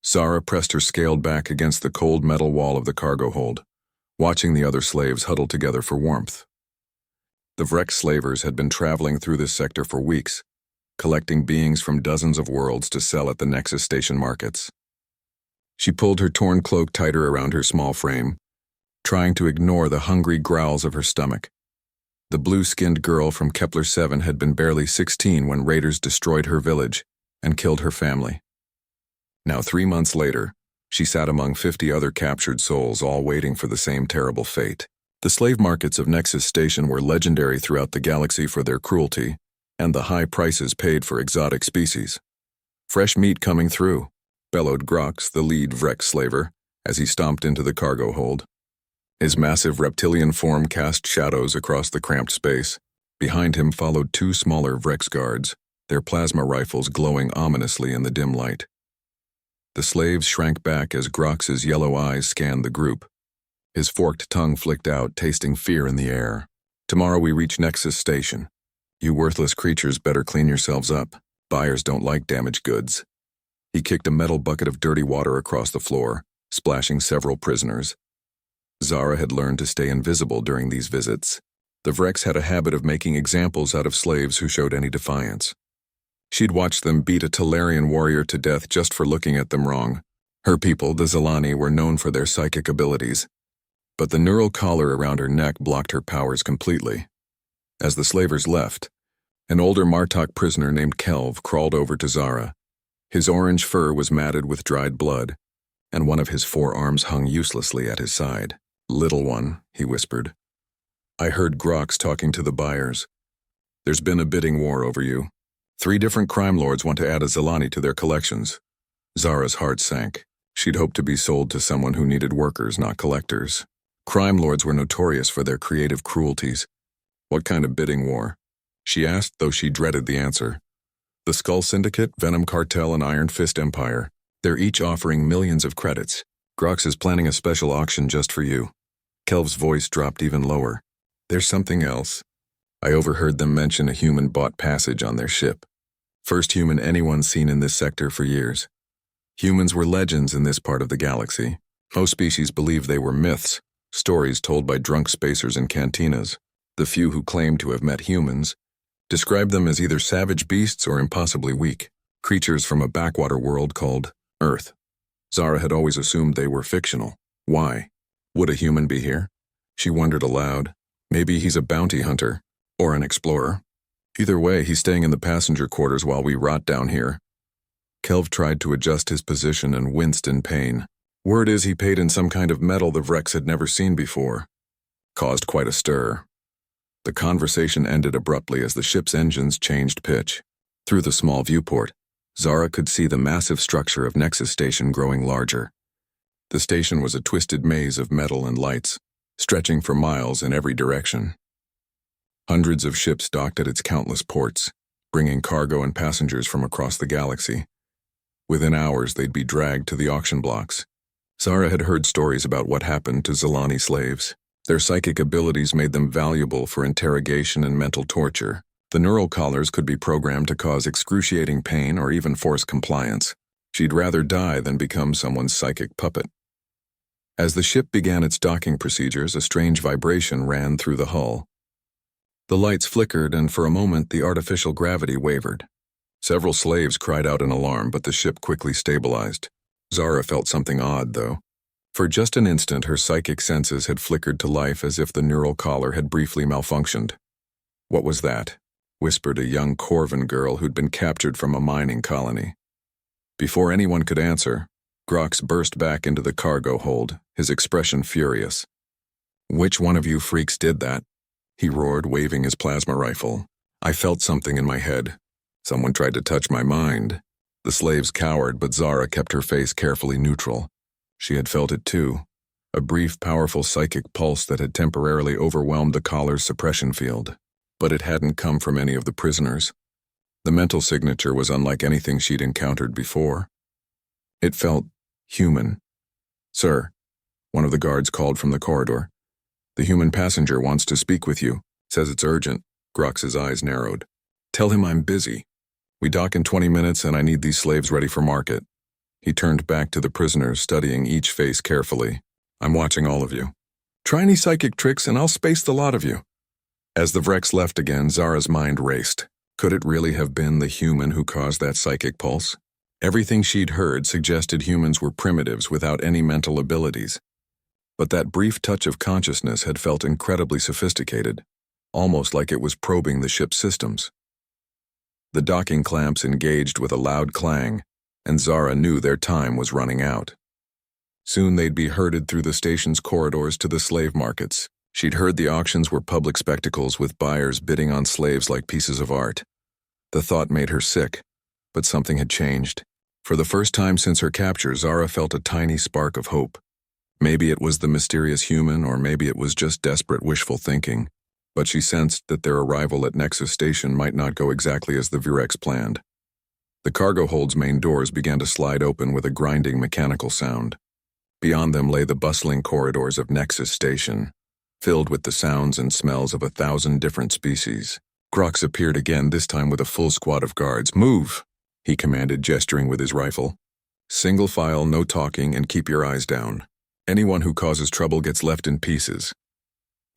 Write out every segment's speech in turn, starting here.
Zara pressed her scaled back against the cold metal wall of the cargo hold, watching the other slaves huddle together for warmth. The Vrex slavers had been traveling through this sector for weeks, collecting beings from dozens of worlds to sell at the Nexus Station markets. She pulled her torn cloak tighter around her small frame, trying to ignore the hungry growls of her stomach. The blue-skinned girl from Kepler 7 had been barely 16 when raiders destroyed her village and killed her family. Now 3 months later, she sat among 50 other captured souls, all waiting for the same terrible fate. The slave markets of Nexus Station were legendary throughout the galaxy for their cruelty and the high prices paid for exotic species. "Fresh meat coming through," bellowed Grox, the lead Vrex slaver, as he stomped into the cargo hold. His massive reptilian form cast shadows across the cramped space. Behind him followed 2 smaller Vrex guards, their plasma rifles glowing ominously in the dim light. The slaves shrank back as Grox's yellow eyes scanned the group. His forked tongue flicked out, tasting fear in the air. "Tomorrow we reach Nexus Station. You worthless creatures better clean yourselves up. Buyers don't like damaged goods." He kicked a metal bucket of dirty water across the floor, splashing several prisoners. Zara had learned to stay invisible during these visits. The Vrex had a habit of making examples out of slaves who showed any defiance. She'd watched them beat a Talarian warrior to death just for looking at them wrong. Her people, the Zilani, were known for their psychic abilities, but the neural collar around her neck blocked her powers completely. As the slavers left, an older Martok prisoner named Kelv crawled over to Zara. His orange fur was matted with dried blood, and one of his forearms hung uselessly at his side. "Little one," he whispered. "I heard Grox talking to the buyers. There's been a bidding war over you. 3 different crime lords want to add a Zilani to their collections." Zara's heart sank. She'd hoped to be sold to someone who needed workers, not collectors. Crime lords were notorious for their creative cruelties. "What kind of bidding war?" she asked, though she dreaded the answer. "The Skull Syndicate, Venom Cartel, and Iron Fist Empire. They're each offering millions of credits. Grox is planning a special auction just for you." Kelv's voice dropped even lower. "There's something else. I overheard them mention a human-bought passage on their ship. First human anyone's seen in this sector for years. Humans were legends in this part of the galaxy. Most species believed they were myths, stories told by drunk spacers in cantinas. The few who claimed to have met humans described them as either savage beasts or impossibly weak, creatures from a backwater world called Earth. Zara had always assumed they were fictional. Why? Would a human be here? She wondered aloud. Maybe he's a bounty hunter, or an explorer. Either way, he's staying in the passenger quarters while we rot down here. Kelv tried to adjust his position and winced in pain. Word is he paid in some kind of metal the Vrex had never seen before. Caused quite a stir. The conversation ended abruptly as the ship's engines changed pitch. Through the small viewport, Zara could see the massive structure of Nexus Station growing larger. The station was a twisted maze of metal and lights, stretching for miles in every direction. Hundreds of ships docked at its countless ports, bringing cargo and passengers from across the galaxy. Within hours, they'd be dragged to the auction blocks. Zara had heard stories about what happened to Zilani slaves. Their psychic abilities made them valuable for interrogation and mental torture. The neural collars could be programmed to cause excruciating pain or even force compliance. She'd rather die than become someone's psychic puppet. As the ship began its docking procedures, a strange vibration ran through the hull. The lights flickered, and for a moment the artificial gravity wavered. Several slaves cried out in alarm, but the ship quickly stabilized. Zara felt something odd, though. For just an instant, her psychic senses had flickered to life as if the neural collar had briefly malfunctioned. "What was that?" whispered a young Corvan girl who'd been captured from a mining colony. Before anyone could answer, Grox burst back into the cargo hold, his expression furious. "Which one of you freaks did that?" he roared, waving his plasma rifle. I felt something in my head. Someone tried to touch my mind. The slaves cowered, but Zara kept her face carefully neutral. She had felt it too, a brief, powerful psychic pulse that had temporarily overwhelmed the collar's suppression field. But it hadn't come from any of the prisoners. The mental signature was unlike anything she'd encountered before. It felt human. "Sir," one of the guards called from the corridor. "The human passenger wants to speak with you. Says it's urgent." Grox's eyes narrowed. "Tell him I'm busy. We dock in 20 minutes and I need these slaves ready for market." He turned back to the prisoners, studying each face carefully. I'm watching all of you. Try any psychic tricks and I'll space the lot of you. As the Vrex left again, Zara's mind raced. Could it really have been the human who caused that psychic pulse? Everything she'd heard suggested humans were primitives without any mental abilities. But that brief touch of consciousness had felt incredibly sophisticated, almost like it was probing the ship's systems. The docking clamps engaged with a loud clang, and Zara knew their time was running out. Soon they'd be herded through the station's corridors to the slave markets. She'd heard the auctions were public spectacles with buyers bidding on slaves like pieces of art. The thought made her sick, but something had changed. For the first time since her capture, Zara felt a tiny spark of hope. Maybe it was the mysterious human, or maybe it was just desperate wishful thinking, but she sensed that their arrival at Nexus Station might not go exactly as the Virex planned. The cargo hold's main doors began to slide open with a grinding mechanical sound. Beyond them lay the bustling corridors of Nexus Station, filled with the sounds and smells of 1,000 different species. Grox appeared again, this time with a full squad of guards. Move, he commanded, gesturing with his rifle. Single file, no talking, and keep your eyes down. Anyone who causes trouble gets left in pieces.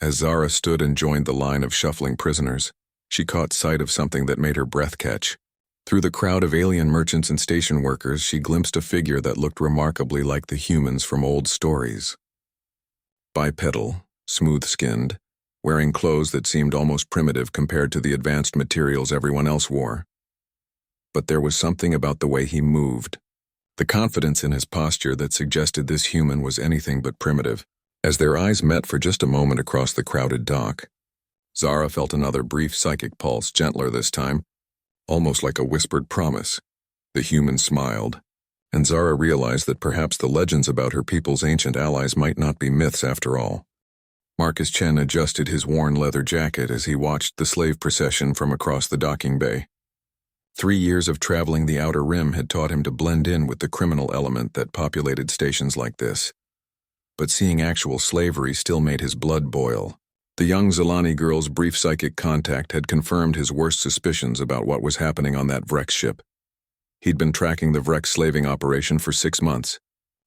As Zara stood and joined the line of shuffling prisoners, she caught sight of something that made her breath catch. Through the crowd of alien merchants and station workers, she glimpsed a figure that looked remarkably like the humans from old stories. Bipedal, smooth-skinned, wearing clothes that seemed almost primitive compared to the advanced materials everyone else wore. But there was something about the way he moved, the confidence in his posture that suggested this human was anything but primitive. As their eyes met for just a moment across the crowded dock, Zara felt another brief psychic pulse, gentler this time, almost like a whispered promise. The human smiled, and Zara realized that perhaps the legends about her people's ancient allies might not be myths after all. Marcus Chen adjusted his worn leather jacket as he watched the slave procession from across the docking bay. 3 years of traveling the Outer Rim had taught him to blend in with the criminal element that populated stations like this. But seeing actual slavery still made his blood boil. The young Zalani girl's brief psychic contact had confirmed his worst suspicions about what was happening on that Vrex ship. He'd been tracking the Vrex slaving operation for 6 months,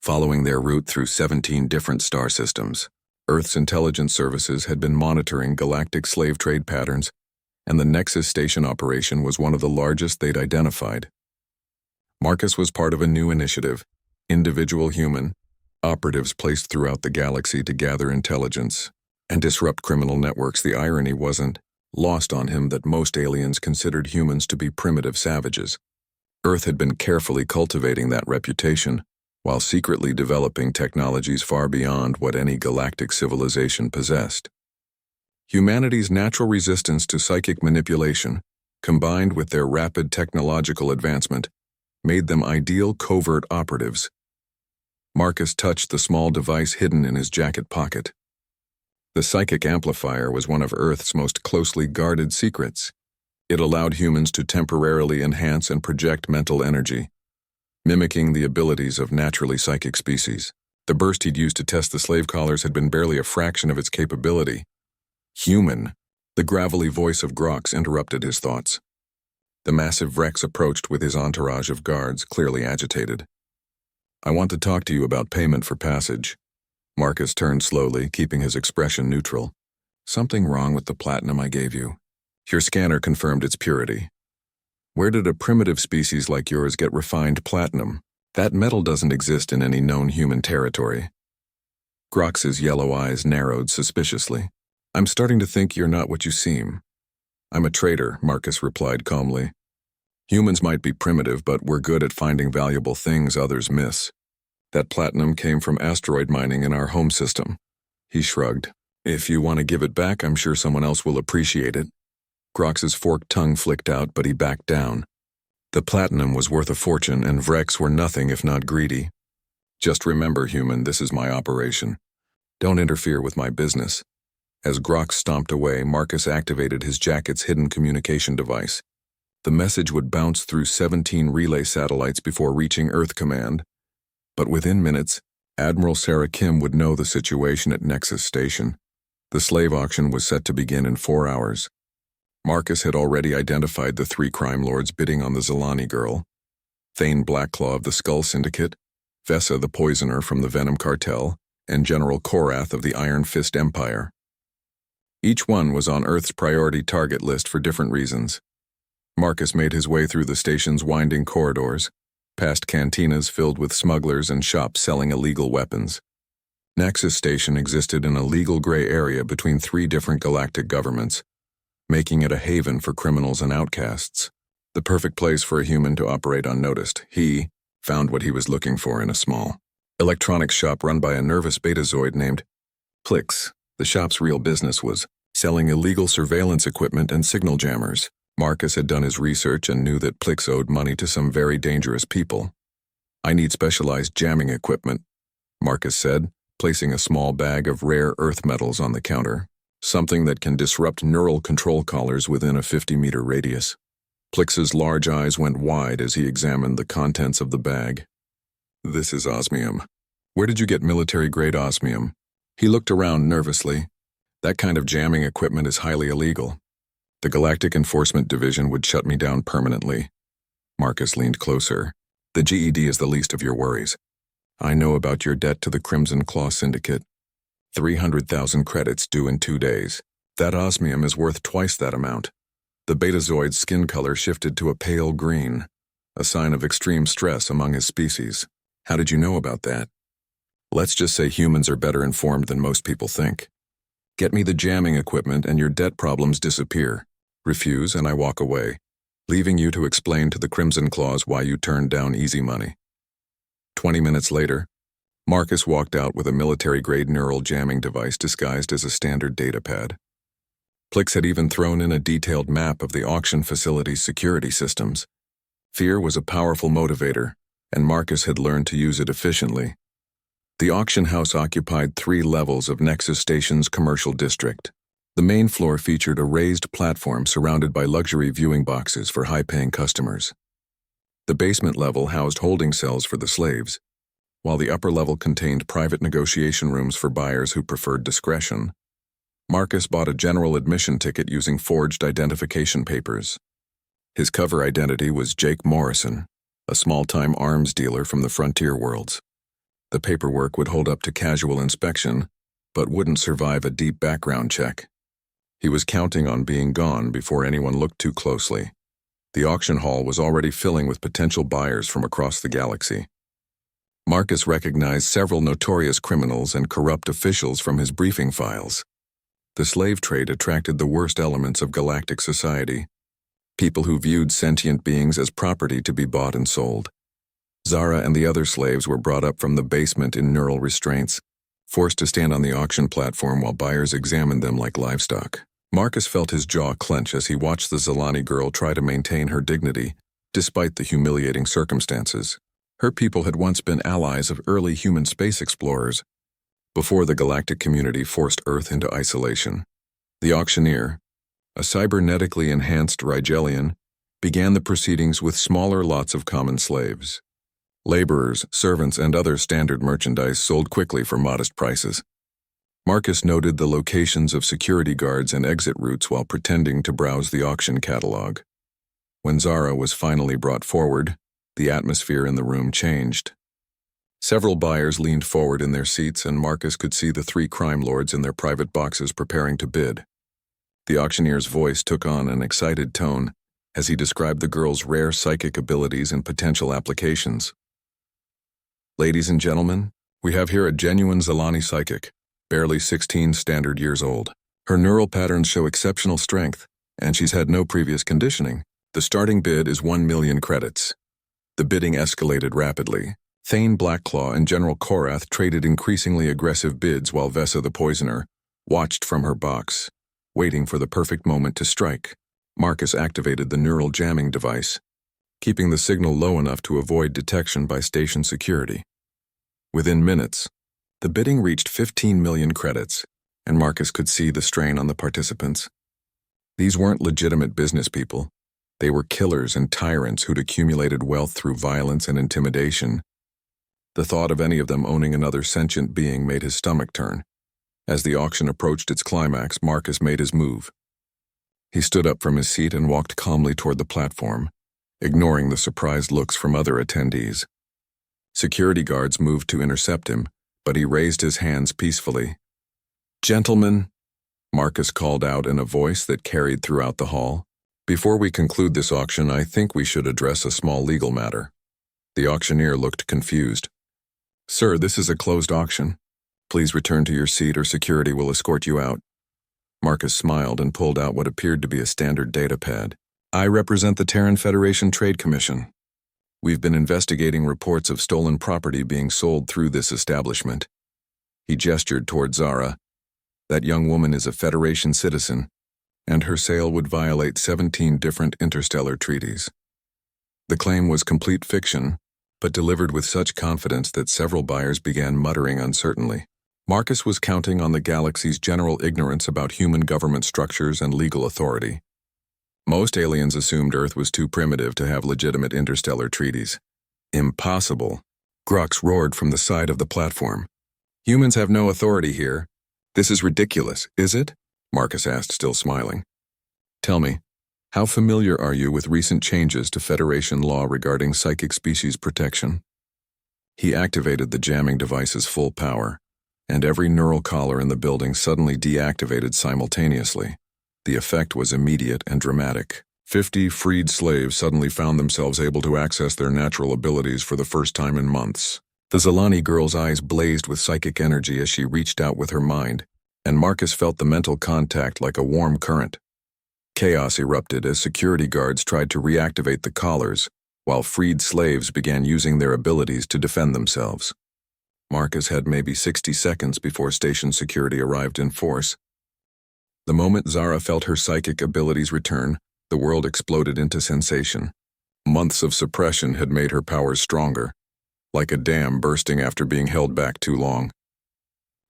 following their route through 17 different star systems. Earth's intelligence services had been monitoring galactic slave trade patterns, and the Nexus Station operation was one of the largest they'd identified. Marcus was part of a new initiative, Individual Human, operatives placed throughout the galaxy to gather intelligence and disrupt criminal networks. The irony wasn't lost on him that most aliens considered humans to be primitive savages. Earth had been carefully cultivating that reputation, while secretly developing technologies far beyond what any galactic civilization possessed. Humanity's natural resistance to psychic manipulation, combined with their rapid technological advancement, made them ideal covert operatives. Marcus touched the small device hidden in his jacket pocket. The psychic amplifier was one of Earth's most closely guarded secrets. It allowed humans to temporarily enhance and project mental energy, mimicking the abilities of naturally psychic species. The burst he'd used to test the slave collars had been barely a fraction of its capability. Human, the gravelly voice of Grox interrupted his thoughts. The massive Vrex approached with his entourage of guards, clearly agitated. I want to talk to you about payment for passage. Marcus turned slowly, keeping his expression neutral. Something wrong with the platinum I gave you. Your scanner confirmed its purity. Where did a primitive species like yours get refined platinum? That metal doesn't exist in any known human territory. Grox's yellow eyes narrowed suspiciously. I'm starting to think you're not what you seem. I'm a trader, Marcus replied calmly. Humans might be primitive, but we're good at finding valuable things others miss. That platinum came from asteroid mining in our home system. He shrugged. If you want to give it back, I'm sure someone else will appreciate it. Grox's forked tongue flicked out, but he backed down. The platinum was worth a fortune, and Vrex were nothing if not greedy. Just remember, human, this is my operation. Don't interfere with my business. As Grox stomped away, Marcus activated his jacket's hidden communication device. The message would bounce through 17 relay satellites before reaching Earth Command. But within minutes, Admiral Sarah Kim would know the situation at Nexus Station. The slave auction was set to begin in 4 hours. Marcus had already identified the 3 crime lords bidding on the Zalani girl. Thane Blackclaw of the Skull Syndicate, Vesa the Poisoner from the Venom Cartel, and General Korath of the Iron Fist Empire. Each one was on Earth's priority target list for different reasons. Marcus made his way through the station's winding corridors, past cantinas filled with smugglers and shops selling illegal weapons. Nexus Station existed in a legal gray area between 3 different galactic governments, making it a haven for criminals and outcasts. The perfect place for a human to operate unnoticed. He found what he was looking for in a small electronics shop run by a nervous betazoid named Plix. The shop's real business was selling illegal surveillance equipment and signal jammers. Marcus had done his research and knew that Plix owed money to some very dangerous people. "I need specialized jamming equipment," Marcus said, placing a small bag of rare earth metals on the counter, "something that can disrupt neural control collars within a 50-meter radius." Plix's large eyes went wide as he examined the contents of the bag. "This is osmium. Where did you get military-grade osmium?" He looked around nervously. "That kind of jamming equipment is highly illegal. The Galactic Enforcement Division would shut me down permanently." Marcus leaned closer. "The GED is the least of your worries. I know about your debt to the Crimson Claw Syndicate. 300,000 credits due in 2 days. That osmium is worth twice that amount." The betazoid's skin color shifted to a pale green, a sign of extreme stress among his species. "How did you know about that?" "Let's just say humans are better informed than most people think. Get me the jamming equipment and your debt problems disappear. Refuse and I walk away, leaving you to explain to the Crimson Claws why you turned down easy money." 20 minutes later, Marcus walked out with a military-grade neural jamming device disguised as a standard datapad. Plix had even thrown in a detailed map of the auction facility's security systems. Fear was a powerful motivator, and Marcus had learned to use it efficiently. The auction house occupied 3 levels of Nexus Station's commercial district. The main floor featured a raised platform surrounded by luxury viewing boxes for high-paying customers. The basement level housed holding cells for the slaves, while the upper level contained private negotiation rooms for buyers who preferred discretion. Marcus bought a general admission ticket using forged identification papers. His cover identity was Jake Morrison, a small-time arms dealer from the frontier worlds. The paperwork would hold up to casual inspection, but wouldn't survive a deep background check. He was counting on being gone before anyone looked too closely. The auction hall was already filling with potential buyers from across the galaxy. Marcus recognized several notorious criminals and corrupt officials from his briefing files. The slave trade attracted the worst elements of galactic society, people who viewed sentient beings as property to be bought and sold. Zara and the other slaves were brought up from the basement in neural restraints, forced to stand on the auction platform while buyers examined them like livestock. Marcus felt his jaw clench as he watched the Zalani girl try to maintain her dignity, despite the humiliating circumstances. Her people had once been allies of early human space explorers, before the galactic community forced Earth into isolation. The auctioneer, a cybernetically enhanced Rigelian, began the proceedings with smaller lots of common slaves. Laborers, servants, and other standard merchandise sold quickly for modest prices. Marcus noted the locations of security guards and exit routes while pretending to browse the auction catalog. When Zara was finally brought forward, the atmosphere in the room changed. Several buyers leaned forward in their seats, and Marcus could see the 3 crime lords in their private boxes preparing to bid. The auctioneer's voice took on an excited tone as he described the girl's rare psychic abilities and potential applications. "Ladies and gentlemen, we have here a genuine Zalani psychic, barely 16 standard years old. Her neural patterns show exceptional strength, and she's had no previous conditioning. The starting bid is 1 million credits." The bidding escalated rapidly. Thane Blackclaw and General Korath traded increasingly aggressive bids while Vesa the Poisoner watched from her box, waiting for the perfect moment to strike. Marcus activated the neural jamming device, keeping the signal low enough to avoid detection by station security. Within minutes, the bidding reached 15 million credits, and Marcus could see the strain on the participants. These weren't legitimate business people. They were killers and tyrants who'd accumulated wealth through violence and intimidation. The thought of any of them owning another sentient being made his stomach turn. As the auction approached its climax, Marcus made his move. He stood up from his seat and walked calmly toward the platform, ignoring the surprised looks from other attendees. Security guards moved to intercept him, but he raised his hands peacefully. "Gentlemen," Marcus called out in a voice that carried throughout the hall, "before we conclude this auction, I think we should address a small legal matter." The auctioneer looked confused. "Sir, this is a closed auction. Please return to your seat or security will escort you out." Marcus smiled and pulled out what appeared to be a standard data pad. "I represent the Terran Federation Trade Commission. We've been investigating reports of stolen property being sold through this establishment." He gestured toward Zara. "That young woman is a Federation citizen, and her sale would violate 17 different interstellar treaties." The claim was complete fiction, but delivered with such confidence that several buyers began muttering uncertainly. Marcus was counting on the galaxy's general ignorance about human government structures and legal authority. Most aliens assumed Earth was too primitive to have legitimate interstellar treaties. "Impossible," Grux roared from the side of the platform. "Humans have no authority here. This is ridiculous, is it?" Marcus asked, still smiling. "Tell me, how familiar are you with recent changes to Federation law regarding psychic species protection?" He activated the jamming device's full power, and every neural collar in the building suddenly deactivated simultaneously. The effect was immediate and dramatic. 50 freed slaves suddenly found themselves able to access their natural abilities for the first time in months. The Zalani girl's eyes blazed with psychic energy as she reached out with her mind, and Marcus felt the mental contact like a warm current. Chaos erupted as security guards tried to reactivate the collars, while freed slaves began using their abilities to defend themselves. Marcus had maybe 60 seconds before station security arrived in force. The moment Zara felt her psychic abilities return, the world exploded into sensation. Months of suppression had made her powers stronger, like a dam bursting after being held back too long.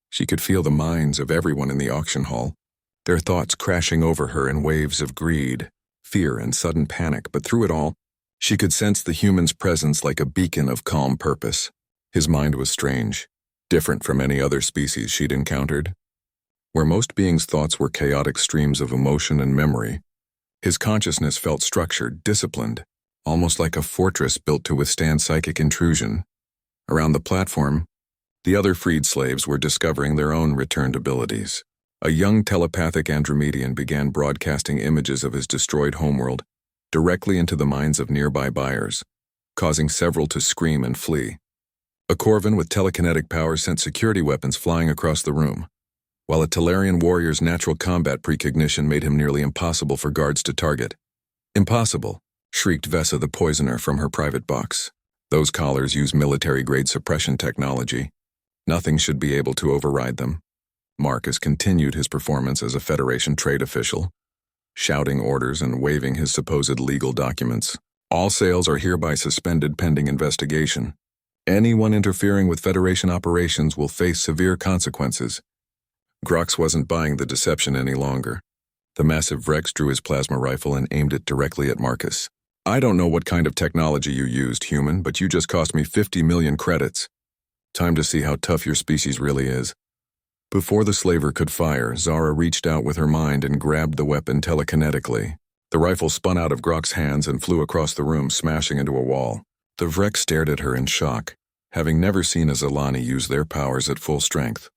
She could feel the minds of everyone in the auction hall, their thoughts crashing over her in waves of greed, fear, and sudden panic, but through it all, she could sense the human's presence like a beacon of calm purpose. His mind was strange, different from any other species she'd encountered. Where most beings' thoughts were chaotic streams of emotion and memory, his consciousness felt structured, disciplined, almost like a fortress built to withstand psychic intrusion. Around the platform, the other freed slaves were discovering their own returned abilities. A young telepathic Andromedian began broadcasting images of his destroyed homeworld directly into the minds of nearby buyers, causing several to scream and flee. A Corvan with telekinetic powers sent security weapons flying across the room, while a Talarian warrior's natural combat precognition made him nearly impossible for guards to target. "Impossible," shrieked Vesa the Poisoner from her private box. "Those collars use military-grade suppression technology. Nothing should be able to override them." Marcus continued his performance as a Federation trade official, shouting orders and waving his supposed legal documents. "All sales are hereby suspended pending investigation. Anyone interfering with Federation operations will face severe consequences." Grux wasn't buying the deception any longer. The massive Rex drew his plasma rifle and aimed it directly at Marcus. "I don't know what kind of technology you used, human, but you just cost me 50 million credits. Time to see how tough your species really is." Before the slaver could fire, Zara reached out with her mind and grabbed the weapon telekinetically. The rifle spun out of Grok's hands and flew across the room, smashing into a wall. The Vrek stared at her in shock, having never seen a Zalani use their powers at full strength.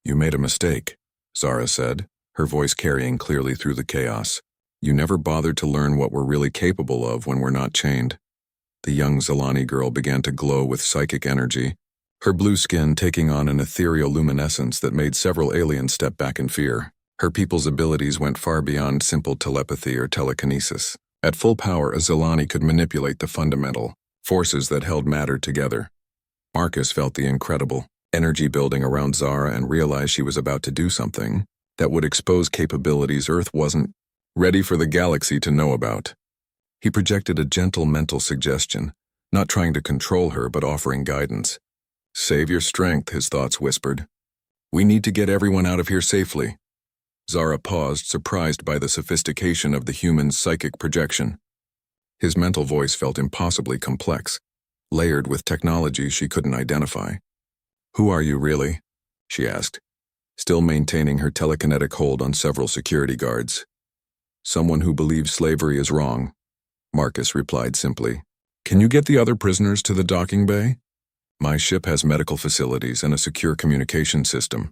"You made a mistake," Zara said, her voice carrying clearly through the chaos. "You never bothered to learn what we're really capable of when we're not chained." The young Zalani girl began to glow with psychic energy, her blue skin taking on an ethereal luminescence that made several aliens step back in fear. Her people's abilities went far beyond simple telepathy or telekinesis. At full power, a Zalani could manipulate the fundamental forces that held matter together. Marcus felt the incredible energy building around Zara and realized she was about to do something that would expose capabilities Earth wasn't ready for the galaxy to know about. He projected a gentle mental suggestion, not trying to control her but offering guidance. "Save your strength," his thoughts whispered. "We need to get everyone out of here safely." Zara paused, surprised by the sophistication of the human's psychic projection. His mental voice felt impossibly complex, layered with technology she couldn't identify. "Who are you, really?" she asked, still maintaining her telekinetic hold on several security guards. "Someone who believes slavery is wrong," Marcus replied simply. Can you get the other prisoners to the docking bay? My ship has medical facilities and a secure communication system.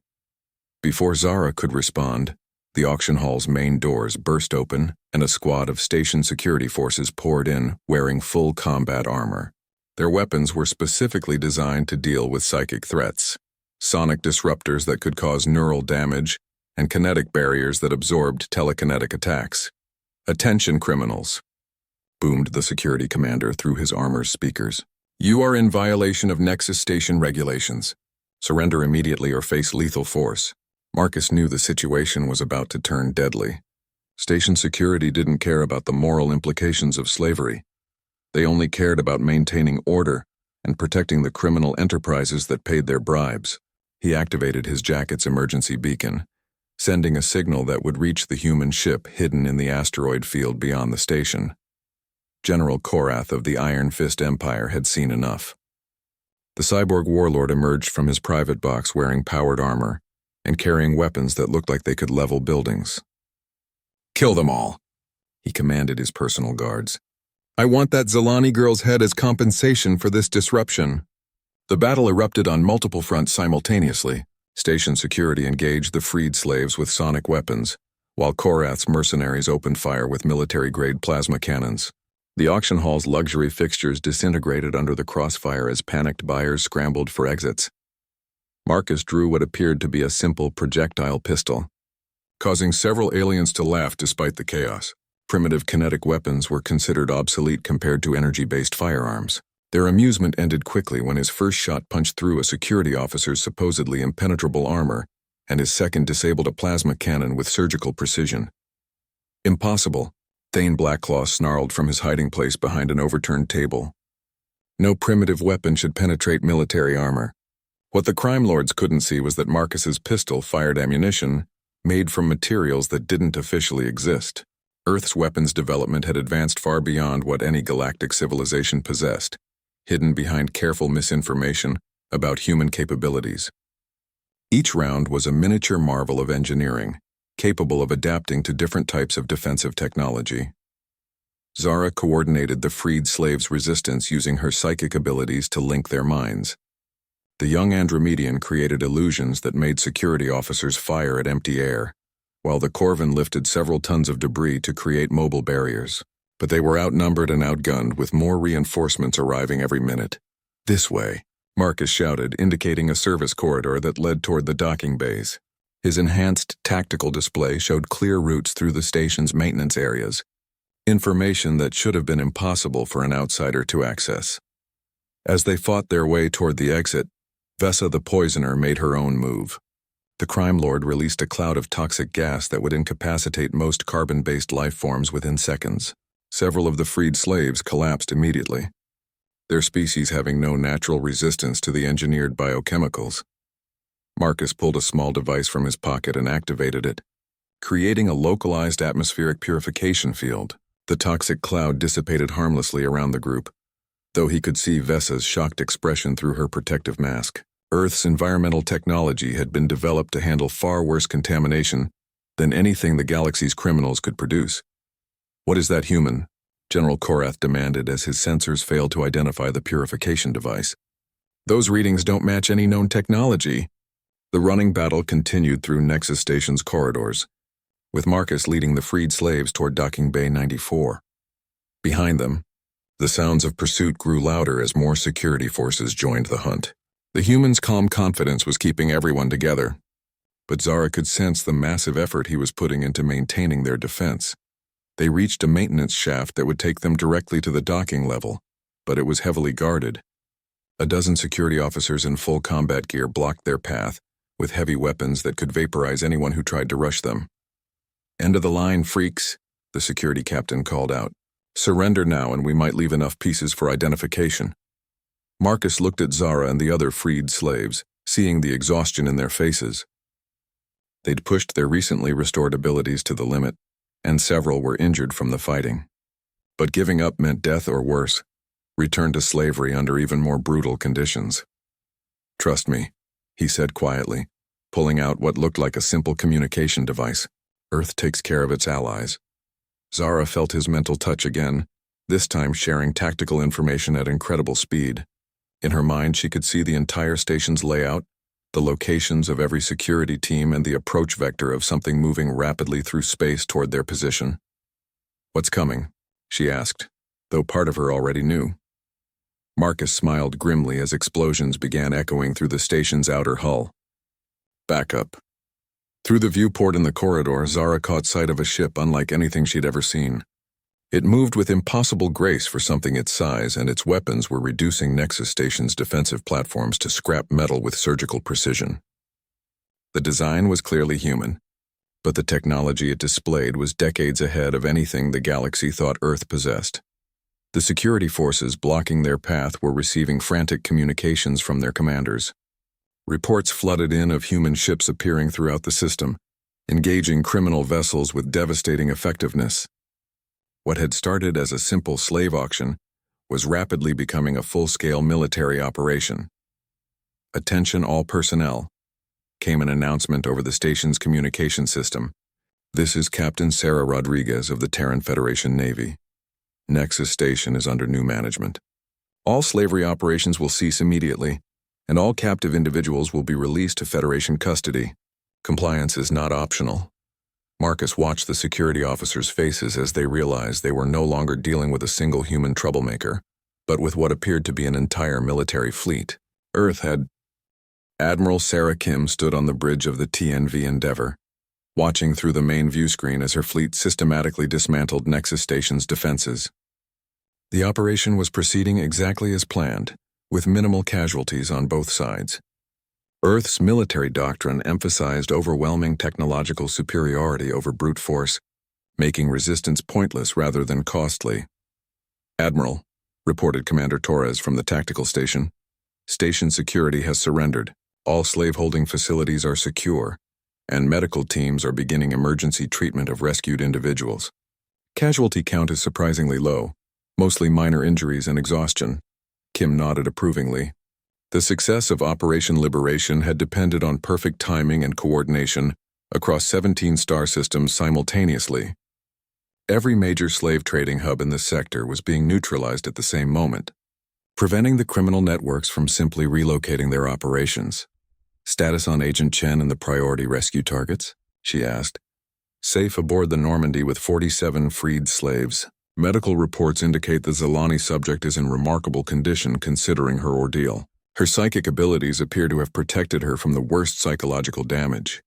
Before Zara could respond, the auction hall's main doors burst open and a squad of station security forces poured in, wearing full combat armor. Their weapons were specifically designed to deal with psychic threats, sonic disruptors that could cause neural damage, and kinetic barriers that absorbed telekinetic attacks. Attention, criminals, boomed the security commander through his armor's speakers. You are in violation of Nexus Station regulations. Surrender immediately or face lethal force. Marcus knew the situation was about to turn deadly. Station security didn't care about the moral implications of slavery. They only cared about maintaining order and protecting the criminal enterprises that paid their bribes. He activated his jacket's emergency beacon, sending a signal that would reach the human ship hidden in the asteroid field beyond the station. General Korath of the Iron Fist Empire had seen enough. The cyborg warlord emerged from his private box wearing powered armor and carrying weapons that looked like they could level buildings. Kill them all, he commanded his personal guards. I want that Zelani girl's head as compensation for this disruption. The battle erupted on multiple fronts simultaneously. Station security engaged the freed slaves with sonic weapons, while Korath's mercenaries opened fire with military-grade plasma cannons. The auction hall's luxury fixtures disintegrated under the crossfire as panicked buyers scrambled for exits. Marcus drew what appeared to be a simple projectile pistol, causing several aliens to laugh despite the chaos. Primitive kinetic weapons were considered obsolete compared to energy-based firearms. Their amusement ended quickly when his first shot punched through a security officer's supposedly impenetrable armor, and his second disabled a plasma cannon with surgical precision. Impossible, Thane Blackclaw snarled from his hiding place behind an overturned table. No primitive weapon should penetrate military armor. What the crime lords couldn't see was that Marcus's pistol fired ammunition made from materials that didn't officially exist. Earth's weapons development had advanced far beyond what any galactic civilization possessed, hidden behind careful misinformation about human capabilities. Each round was a miniature marvel of engineering, capable of adapting to different types of defensive technology. Zara coordinated the freed slaves' resistance using her psychic abilities to link their minds. The young Andromedian created illusions that made security officers fire at empty air, while the Corvin lifted several tons of debris to create mobile barriers. But they were outnumbered and outgunned, with more reinforcements arriving every minute. This way, Marcus shouted, indicating a service corridor that led toward the docking bays. His enhanced tactical display showed clear routes through the station's maintenance areas, information that should have been impossible for an outsider to access. As they fought their way toward the exit, Vessa the Poisoner made her own move. The crime lord released a cloud of toxic gas that would incapacitate most carbon-based life forms within seconds. Several of the freed slaves collapsed immediately, their species having no natural resistance to the engineered biochemicals. Marcus pulled a small device from his pocket and activated it, creating a localized atmospheric purification field. The toxic cloud dissipated harmlessly around the group, though he could see Vessa's shocked expression through her protective mask. Earth's environmental technology had been developed to handle far worse contamination than anything the galaxy's criminals could produce. What is that human? General Korath demanded as his sensors failed to identify the purification device. Those readings don't match any known technology. The running battle continued through Nexus Station's corridors, with Marcus leading the freed slaves toward Docking Bay 94. Behind them, the sounds of pursuit grew louder as more security forces joined the hunt. The humans' calm confidence was keeping everyone together, but Zara could sense the massive effort he was putting into maintaining their defense. They reached a maintenance shaft that would take them directly to the docking level, but it was heavily guarded. A dozen security officers in full combat gear blocked their path, with heavy weapons that could vaporize anyone who tried to rush them. "End of the line, freaks," the security captain called out. "Surrender now and we might leave enough pieces for identification." Marcus looked at Zara and the other freed slaves, seeing the exhaustion in their faces. They'd pushed their recently restored abilities to the limit, and several were injured from the fighting. But giving up meant death or worse, return to slavery under even more brutal conditions. "Trust me," he said quietly, pulling out what looked like a simple communication device. "Earth takes care of its allies." Zara felt his mental touch again, this time sharing tactical information at incredible speed. In her mind, she could see the entire station's layout, the locations of every security team, and the approach vector of something moving rapidly through space toward their position. "What's coming?" she asked, though part of her already knew. Marcus smiled grimly as explosions began echoing through the station's outer hull. Backup. Through the viewport in the corridor, Zara caught sight of a ship unlike anything she'd ever seen. It moved with impossible grace for something its size, and its weapons were reducing Nexus Station's defensive platforms to scrap metal with surgical precision. The design was clearly human, but the technology it displayed was decades ahead of anything the galaxy thought Earth possessed. The security forces blocking their path were receiving frantic communications from their commanders. Reports flooded in of human ships appearing throughout the system, engaging criminal vessels with devastating effectiveness. What had started as a simple slave auction was rapidly becoming a full-scale military operation. "Attention all personnel," came an announcement over the station's communication system. "This is Captain Sarah Rodriguez of the Terran Federation Navy. Nexus Station is under new management. All slavery operations will cease immediately, and all captive individuals will be released to Federation custody. Compliance is not optional." Marcus watched the security officers' faces as they realized they were no longer dealing with a single human troublemaker, but with what appeared to be an entire military fleet. Earth had... Admiral Sarah Kim stood on the bridge of the TNV Endeavor, watching through the main view screen as her fleet systematically dismantled Nexus Station's defenses. The operation was proceeding exactly as planned, with minimal casualties on both sides. Earth's military doctrine emphasized overwhelming technological superiority over brute force, making resistance pointless rather than costly. "Admiral," reported Commander Torres from the tactical station, "station security has surrendered. All slaveholding facilities are secure, and medical teams are beginning emergency treatment of rescued individuals. Casualty count is surprisingly low, mostly minor injuries and exhaustion." Kim nodded approvingly. The success of Operation Liberation had depended on perfect timing and coordination across 17 star systems simultaneously. Every major slave trading hub in the sector was being neutralized at the same moment, preventing the criminal networks from simply relocating their operations. "Status on Agent Chen and the priority rescue targets?" she asked. "Safe aboard the Normandy with 47 freed slaves. Medical reports indicate the Zalani subject is in remarkable condition considering her ordeal. Her psychic abilities appear to have protected her from the worst psychological damage."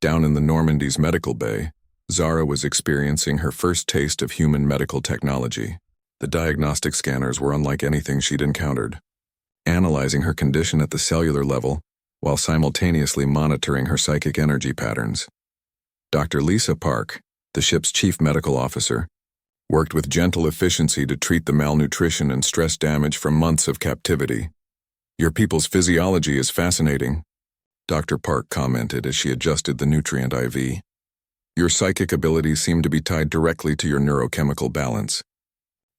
Down in the Normandy's medical bay, Zara was experiencing her first taste of human medical technology. The diagnostic scanners were unlike anything she'd encountered, analyzing her condition at the cellular level while simultaneously monitoring her psychic energy patterns. Dr. Lisa Park, the ship's chief medical officer, worked with gentle efficiency to treat the malnutrition and stress damage from months of captivity. "Your people's physiology is fascinating," Dr. Park commented as she adjusted the nutrient IV. "Your psychic abilities seem to be tied directly to your neurochemical balance.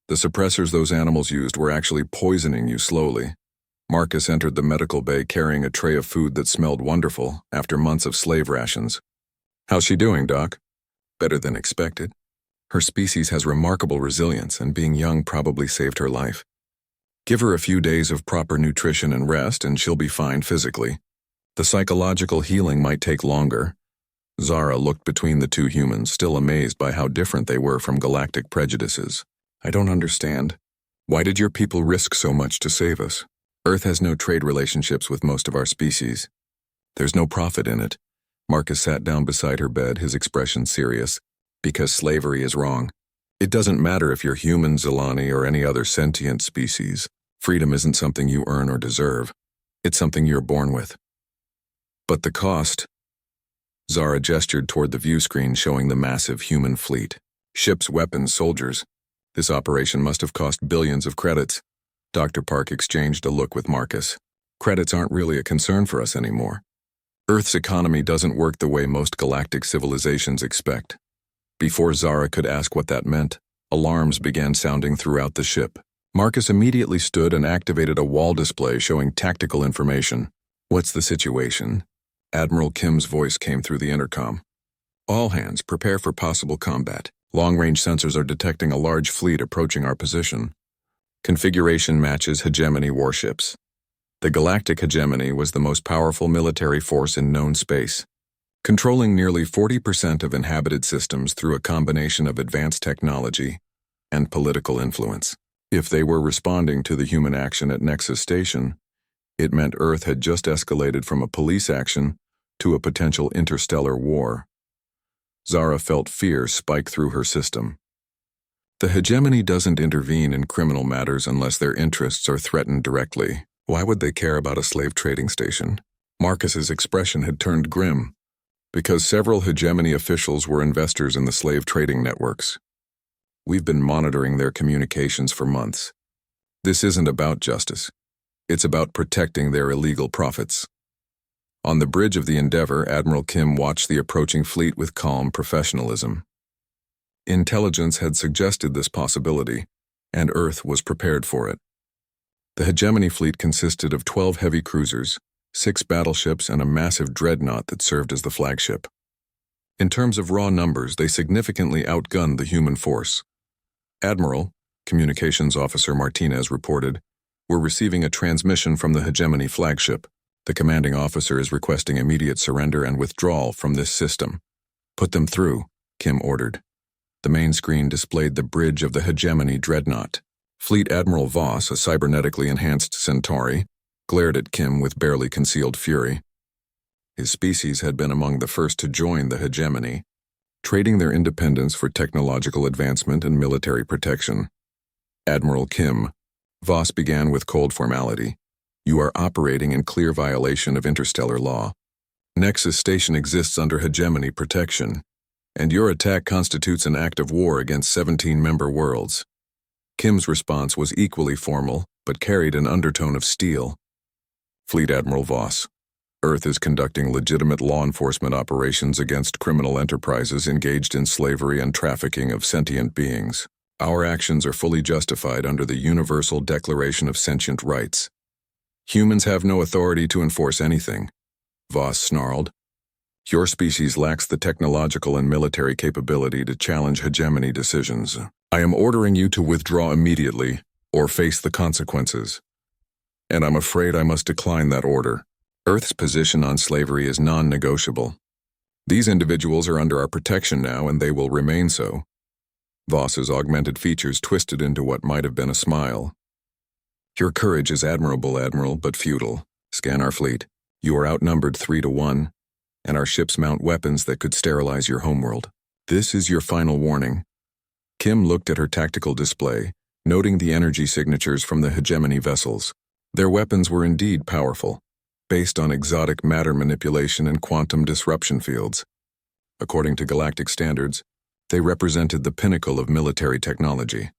The suppressors those animals used were actually poisoning you slowly." Marcus entered the medical bay carrying a tray of food that smelled wonderful after months of slave rations. "How's she doing, Doc?" "Better than expected. Her species has remarkable resilience, and being young probably saved her life. Give her a few days of proper nutrition and rest, and she'll be fine physically. The psychological healing might take longer." Zara looked between the two humans, still amazed by how different they were from galactic prejudices. "I don't understand. Why did your people risk so much to save us? Earth has no trade relationships with most of our species. There's no profit in it." Marcus sat down beside her bed, his expression serious. "Because slavery is wrong. It doesn't matter if you're human, Zalani, or any other sentient species. Freedom isn't something you earn or deserve. It's something you're born with." "But the cost..." Zara gestured toward the view screen showing the massive human fleet. "Ships, weapons, soldiers. This operation must have cost billions of credits." Dr. Park exchanged a look with Marcus. "Credits aren't really a concern for us anymore. Earth's economy doesn't work the way most galactic civilizations expect." Before Zara could ask what that meant, alarms began sounding throughout the ship. Marcus immediately stood and activated a wall display showing tactical information. "What's the situation?" Admiral Kim's voice came through the intercom. "All hands, prepare for possible combat. Long-range sensors are detecting a large fleet approaching our position. Configuration matches hegemony warships. The Galactic Hegemony was the most powerful military force in known space, controlling nearly 40% of inhabited systems through a combination of advanced technology and political influence. If they were responding to the human action at Nexus Station, it meant Earth had just escalated from a police action to a potential interstellar war. Zara felt fear spike through her system. The hegemony doesn't intervene in criminal matters unless their interests are threatened directly. Why would they care about a slave trading station? Marcus's expression had turned grim. Because several hegemony officials were investors in the slave trading networks. We've been monitoring their communications for months. This isn't about justice. It's about protecting their illegal profits. On the bridge of the Endeavour, Admiral Kim watched the approaching fleet with calm professionalism. Intelligence had suggested this possibility, and Earth was prepared for it. The hegemony fleet consisted of 12 heavy cruisers, 6 battleships, and a massive dreadnought that served as the flagship. In terms of raw numbers, they significantly outgunned the human force. Admiral, Communications Officer Martinez reported, "We're receiving a transmission from the hegemony flagship. The commanding officer is requesting immediate surrender and withdrawal from this system." "Put them through," Kim ordered. The main screen displayed the bridge of the hegemony dreadnought. Fleet Admiral Voss, a cybernetically enhanced Centauri, glared at Kim with barely concealed fury. His species had been among the first to join the hegemony, trading their independence for technological advancement and military protection. "Admiral Kim," Voss began with cold formality, "you are operating in clear violation of interstellar law. Nexus Station exists under hegemony protection, and your attack constitutes an act of war against 17 member worlds." Kim's response was equally formal, but carried an undertone of steel. "Fleet Admiral Voss, Earth is conducting legitimate law enforcement operations against criminal enterprises engaged in slavery and trafficking of sentient beings. Our actions are fully justified under the Universal Declaration of Sentient Rights. Humans have no authority to enforce anything," Voss snarled. "Your species lacks the technological and military capability to challenge hegemony decisions. I am ordering you to withdraw immediately or face the consequences. And I'm afraid I must decline that order. Earth's position on slavery is non-negotiable. These individuals are under our protection now, and they will remain so." Voss's augmented features twisted into what might have been a smile. "Your courage is admirable, Admiral, but futile. Scan our fleet. You are outnumbered 3-1, and our ships mount weapons that could sterilize your homeworld. This is your final warning." Kim looked at her tactical display, noting the energy signatures from the hegemony vessels. Their weapons were indeed powerful, based on exotic matter manipulation and quantum disruption fields. According to galactic standards, they represented the pinnacle of military technology.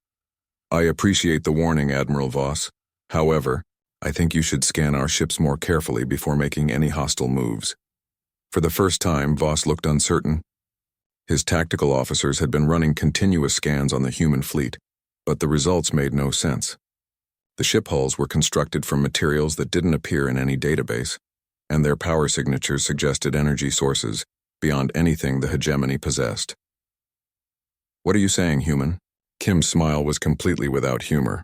"I appreciate the warning, Admiral Voss. However, I think you should scan our ships more carefully before making any hostile moves." For the first time, Voss looked uncertain. His tactical officers had been running continuous scans on the human fleet, but the results made no sense. The ship hulls were constructed from materials that didn't appear in any database, and their power signatures suggested energy sources beyond anything the hegemony possessed. "What are you saying, human?" Kim's smile was completely without humor.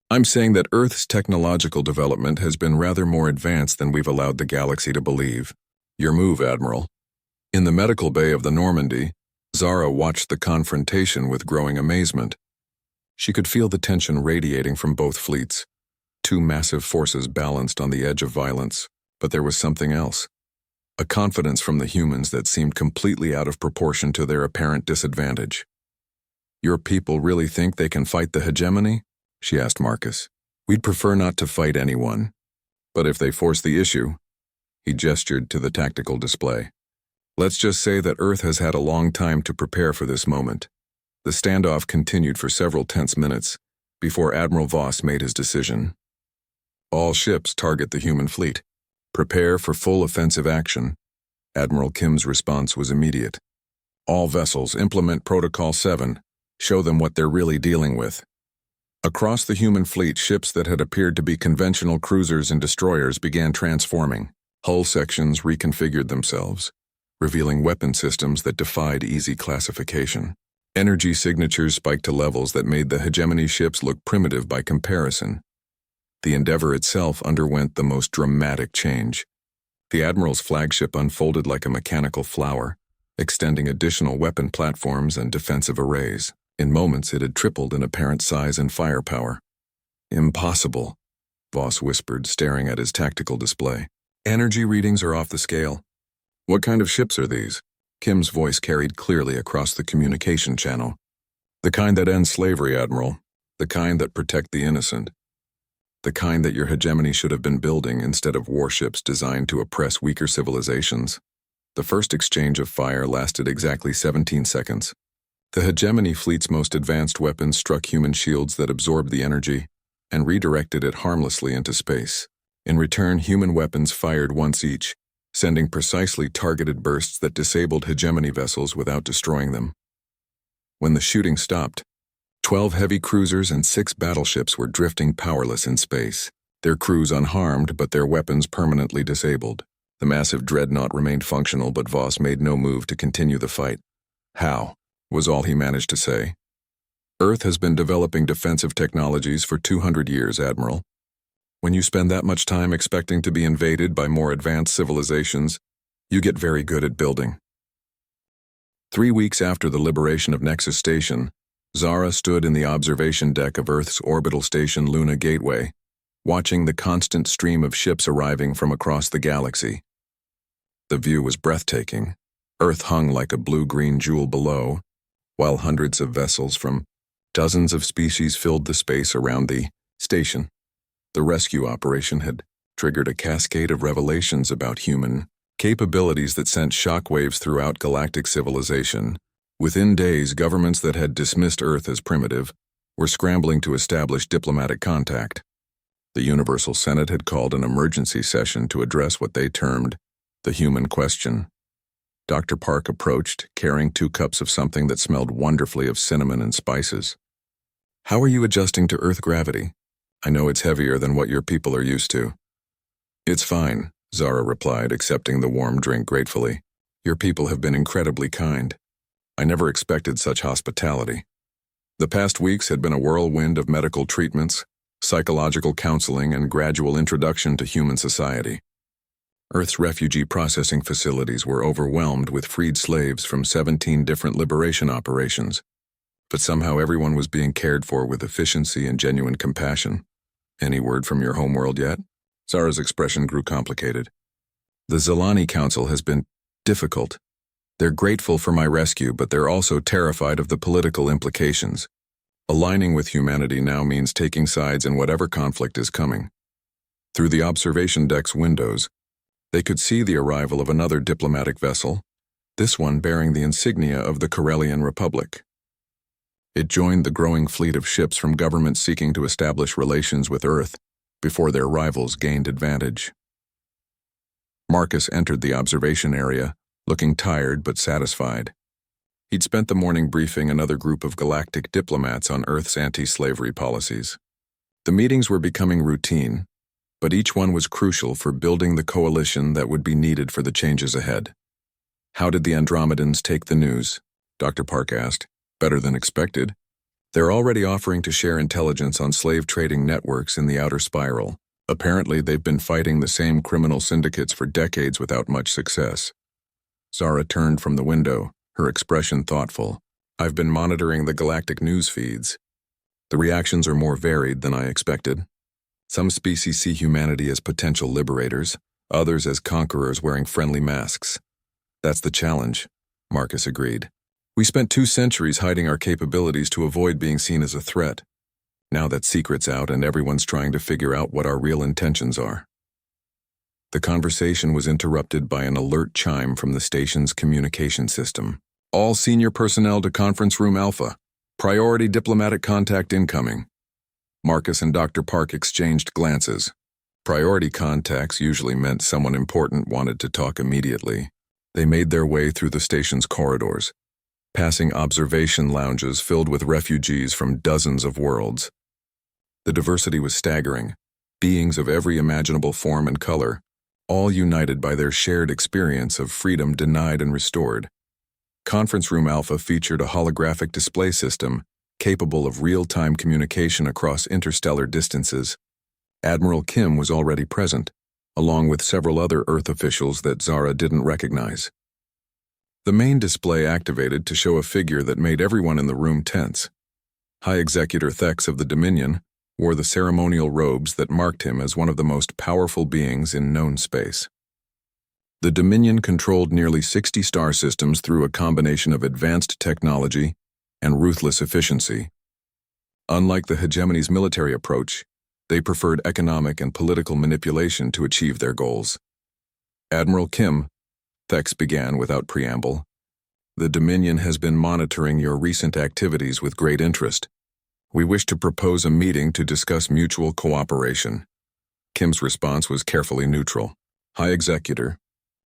"I'm saying that Earth's technological development has been rather more advanced than we've allowed the galaxy to believe." "Your move, Admiral." In the medical bay of the Normandy, Zara watched the confrontation with growing amazement. She could feel the tension radiating from both fleets. Two massive forces balanced on the edge of violence, but there was something else. A confidence from the humans that seemed completely out of proportion to their apparent disadvantage. "Your people really think they can fight the hegemony?" she asked Marcus. "We'd prefer not to fight anyone. But if they force the issue," he gestured to the tactical display. "Let's just say that Earth has had a long time to prepare for this moment." The standoff continued for several tense minutes before Admiral Voss made his decision. "All ships target the human fleet. Prepare for full offensive action." Admiral Kim's response was immediate. "All vessels implement Protocol 7. Show them what they're really dealing with." Across the human fleet, ships that had appeared to be conventional cruisers and destroyers began transforming. Hull sections reconfigured themselves, revealing weapon systems that defied easy classification. Energy signatures spiked to levels that made the hegemony ships look primitive by comparison. The Endeavour itself underwent the most dramatic change. The Admiral's flagship unfolded like a mechanical flower, extending additional weapon platforms and defensive arrays. In moments, it had tripled in apparent size and firepower. "Impossible," Voss whispered, staring at his tactical display. "Energy readings are off the scale." "What kind of ships are these?" Kim's voice carried clearly across the communication channel. "The kind that end slavery, Admiral. The kind that protect the innocent. The kind that your hegemony should have been building instead of warships designed to oppress weaker civilizations." The first exchange of fire lasted exactly 17 seconds. The hegemony fleet's most advanced weapons struck human shields that absorbed the energy and redirected it harmlessly into space. In return, human weapons fired once each, sending precisely targeted bursts that disabled hegemony vessels without destroying them. When the shooting stopped, 12 heavy cruisers and 6 battleships were drifting powerless in space, their crews unharmed but their weapons permanently disabled. The massive dreadnought remained functional, but Voss made no move to continue the fight. "How?" was all he managed to say. "Earth has been developing defensive technologies for 200 years, Admiral. When you spend that much time expecting to be invaded by more advanced civilizations, you get very good at building." 3 weeks after the liberation of Nexus Station, Zara stood in the observation deck of Earth's orbital station Luna Gateway, watching the constant stream of ships arriving from across the galaxy. The view was breathtaking. Earth hung like a blue-green jewel below, while hundreds of vessels from dozens of species filled the space around the station. The rescue operation had triggered a cascade of revelations about human capabilities that sent shockwaves throughout galactic civilization. Within days, governments that had dismissed Earth as primitive were scrambling to establish diplomatic contact. The Universal Senate had called an emergency session to address what they termed the human question. Dr. Park approached, carrying 2 cups of something that smelled wonderfully of cinnamon and spices. "How are you adjusting to Earth gravity? I know it's heavier than what your people are used to." "It's fine," Zara replied, accepting the warm drink gratefully. "Your people have been incredibly kind. I never expected such hospitality." The past weeks had been a whirlwind of medical treatments, psychological counseling, and gradual introduction to human society. Earth's refugee processing facilities were overwhelmed with freed slaves from 17 different liberation operations, but somehow everyone was being cared for with efficiency and genuine compassion. "Any word from your homeworld yet?" Zara's expression grew complicated. "The Zelani Council has been difficult. They're grateful for my rescue, but they're also terrified of the political implications. Aligning with humanity now means taking sides in whatever conflict is coming." Through the observation deck's windows, they could see the arrival of another diplomatic vessel, this one bearing the insignia of the Corellian Republic. It joined the growing fleet of ships from governments seeking to establish relations with Earth before their rivals gained advantage. Marcus entered the observation area, looking tired but satisfied. He'd spent the morning briefing another group of galactic diplomats on Earth's anti-slavery policies. The meetings were becoming routine, but each one was crucial for building the coalition that would be needed for the changes ahead. "How did the Andromedans take the news?" Dr. Park asked. "Better than expected. They're already offering to share intelligence on slave trading networks in the outer spiral. Apparently, they've been fighting the same criminal syndicates for decades without much success." Zara turned from the window, her expression thoughtful. "I've been monitoring the galactic news feeds. The reactions are more varied than I expected. Some species see humanity as potential liberators, others as conquerors wearing friendly masks. That's the challenge," Marcus agreed. "We spent 2 centuries hiding our capabilities to avoid being seen as a threat. Now that secret's out and everyone's trying to figure out what our real intentions are." The conversation was interrupted by an alert chime from the station's communication system. "All senior personnel to Conference Room Alpha. Priority diplomatic contact incoming." Marcus and Dr. Park exchanged glances. Priority contacts usually meant someone important wanted to talk immediately. They made their way through the station's corridors, passing observation lounges filled with refugees from dozens of worlds. The diversity was staggering. Beings of every imaginable form and color, all united by their shared experience of freedom denied and restored. Conference Room Alpha featured a holographic display system capable of real-time communication across interstellar distances. Admiral Kim was already present, along with several other Earth officials that Zara didn't recognize. The main display activated to show a figure that made everyone in the room tense. High Executor Thex of the Dominion wore the ceremonial robes that marked him as one of the most powerful beings in known space. The Dominion controlled nearly 60 star systems through a combination of advanced technology and ruthless efficiency. Unlike the hegemony's military approach, they preferred economic and political manipulation to achieve their goals. Admiral Kim, Thex began without preamble, the Dominion has been monitoring your recent activities with great interest. We wish to propose a meeting to discuss mutual cooperation. Kim's response was carefully neutral. High Executor,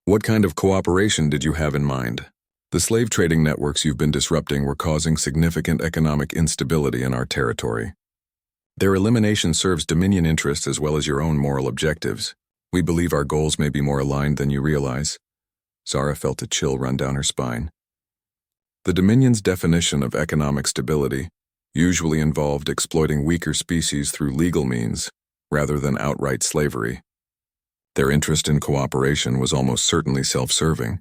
what kind of cooperation did you have in mind? The slave trading networks you've been disrupting were causing significant economic instability in our territory. Their elimination serves Dominion interests as well as your own moral objectives. We believe our goals may be more aligned than you realize. Zara felt a chill run down her spine. The Dominion's definition of economic stability usually involved exploiting weaker species through legal means rather than outright slavery. Their interest in cooperation was almost certainly self-serving.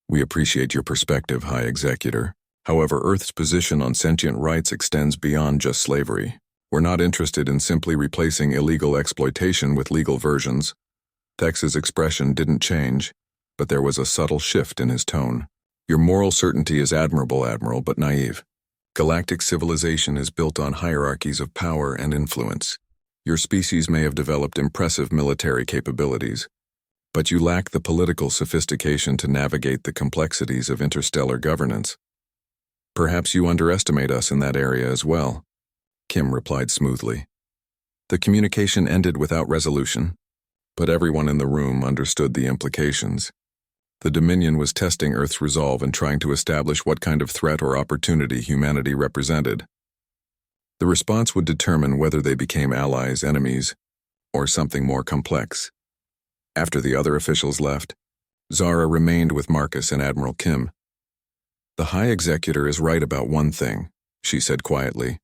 We appreciate your perspective, High Executor. However, Earth's position on sentient rights extends beyond just slavery. We're not interested in simply replacing illegal exploitation with legal versions. Thex's expression didn't change, but there was a subtle shift in his tone. Your moral certainty is admirable, Admiral, but naive. Galactic civilization is built on hierarchies of power and influence. Your species may have developed impressive military capabilities, but you lack the political sophistication to navigate the complexities of interstellar governance. Perhaps you underestimate us in that area as well, Kim replied smoothly. The communication ended without resolution, but everyone in the room understood the implications. The Dominion was testing Earth's resolve and trying to establish what kind of threat or opportunity humanity represented. The response would determine whether they became allies, enemies, or something more complex. After the other officials left, Zara remained with Marcus and Admiral Kim. The High Executor is right about one thing, she said quietly.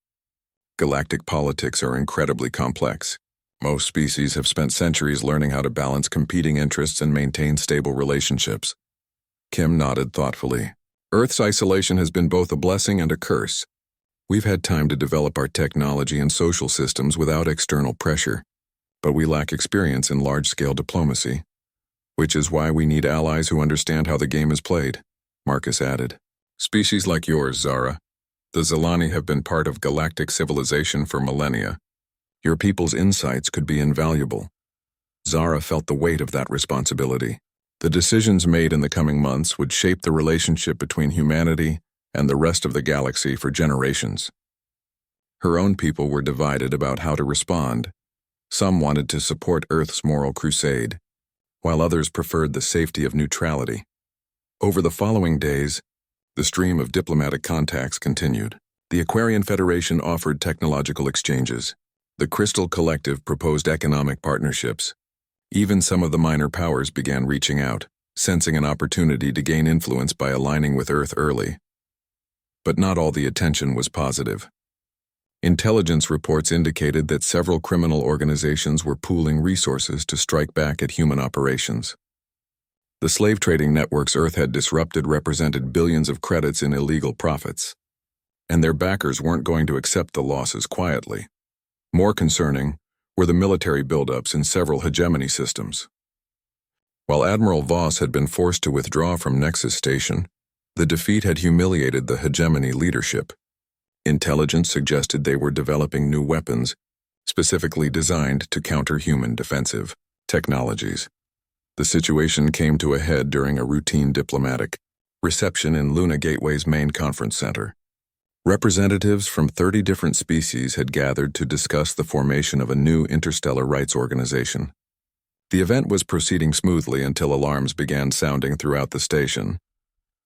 Galactic politics are incredibly complex. Most species have spent centuries learning how to balance competing interests and maintain stable relationships. Kim nodded thoughtfully. Earth's isolation has been both a blessing and a curse. We've had time to develop our technology and social systems without external pressure, but we lack experience in large-scale diplomacy, which is why we need allies who understand how the game is played, Marcus added. Species like yours, Zara, the Zilani have been part of galactic civilization for millennia. Your people's insights could be invaluable. Zara felt the weight of that responsibility. The decisions made in the coming months would shape the relationship between humanity and the rest of the galaxy for generations. Her own people were divided about how to respond. Some wanted to support Earth's moral crusade, while others preferred the safety of neutrality. Over the following days, the stream of diplomatic contacts continued. The Aquarian Federation offered technological exchanges. The Crystal Collective proposed economic partnerships. Even some of the minor powers began reaching out, sensing an opportunity to gain influence by aligning with Earth early. But not all the attention was positive. Intelligence reports indicated that several criminal organizations were pooling resources to strike back at human operations. The slave trading networks Earth had disrupted represented billions of credits in illegal profits, and their backers weren't going to accept the losses quietly. More concerning were the military buildups in several hegemony systems. While Admiral Voss had been forced to withdraw from Nexus Station, the defeat had humiliated the hegemony leadership. Intelligence suggested they were developing new weapons, specifically designed to counter human defensive technologies. The situation came to a head during a routine diplomatic reception in Luna Gateway's main conference center. Representatives from 30 different species had gathered to discuss the formation of a new interstellar rights organization. The event was proceeding smoothly until alarms began sounding throughout the station.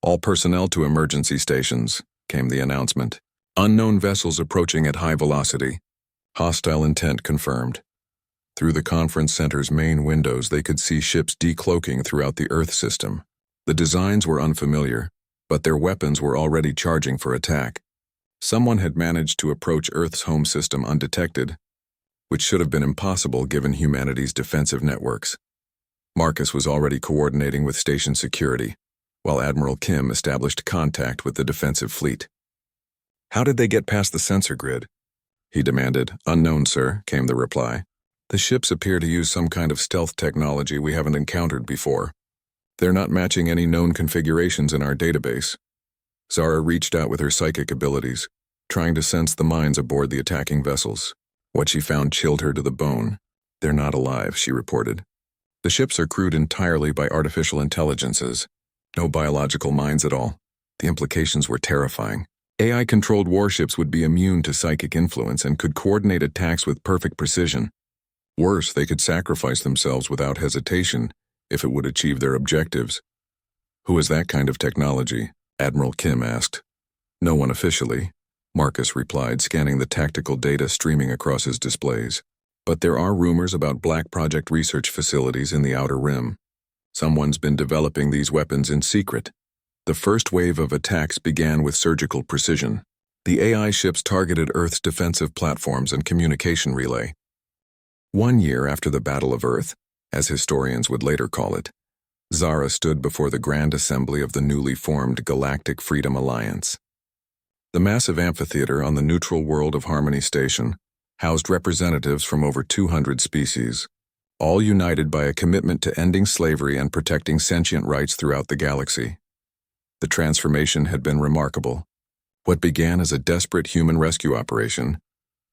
All personnel to emergency stations, came the announcement. Unknown vessels approaching at high velocity. Hostile intent confirmed. Through the conference center's main windows, they could see ships decloaking throughout the Earth system. The designs were unfamiliar, but their weapons were already charging for attack. Someone had managed to approach Earth's home system undetected, which should have been impossible given humanity's defensive networks. Marcus was already coordinating with station security, while Admiral Kim established contact with the defensive fleet. "How did they get past the sensor grid?" he demanded. "Unknown, sir," came the reply. "The ships appear to use some kind of stealth technology we haven't encountered before. They're not matching any known configurations in our database." Zara reached out with her psychic abilities, trying to sense the minds aboard the attacking vessels. What she found chilled her to the bone. "They're not alive," she reported. "The ships are crewed entirely by artificial intelligences. No biological minds at all." The implications were terrifying. AI-controlled warships would be immune to psychic influence and could coordinate attacks with perfect precision. Worse, they could sacrifice themselves without hesitation if it would achieve their objectives. "Who is that kind of technology?" Admiral Kim asked. "No one officially," Marcus replied, scanning the tactical data streaming across his displays. "But there are rumors about Black Project research facilities in the Outer Rim. Someone's been developing these weapons in secret." The first wave of attacks began with surgical precision. The AI ships targeted Earth's defensive platforms and communication relay. 1 year after the Battle of Earth, as historians would later call it, Zara stood before the Grand Assembly of the newly formed Galactic Freedom Alliance. The massive amphitheater on the neutral world of Harmony Station housed representatives from over 200 species, all united by a commitment to ending slavery and protecting sentient rights throughout the galaxy. The transformation had been remarkable. What began as a desperate human rescue operation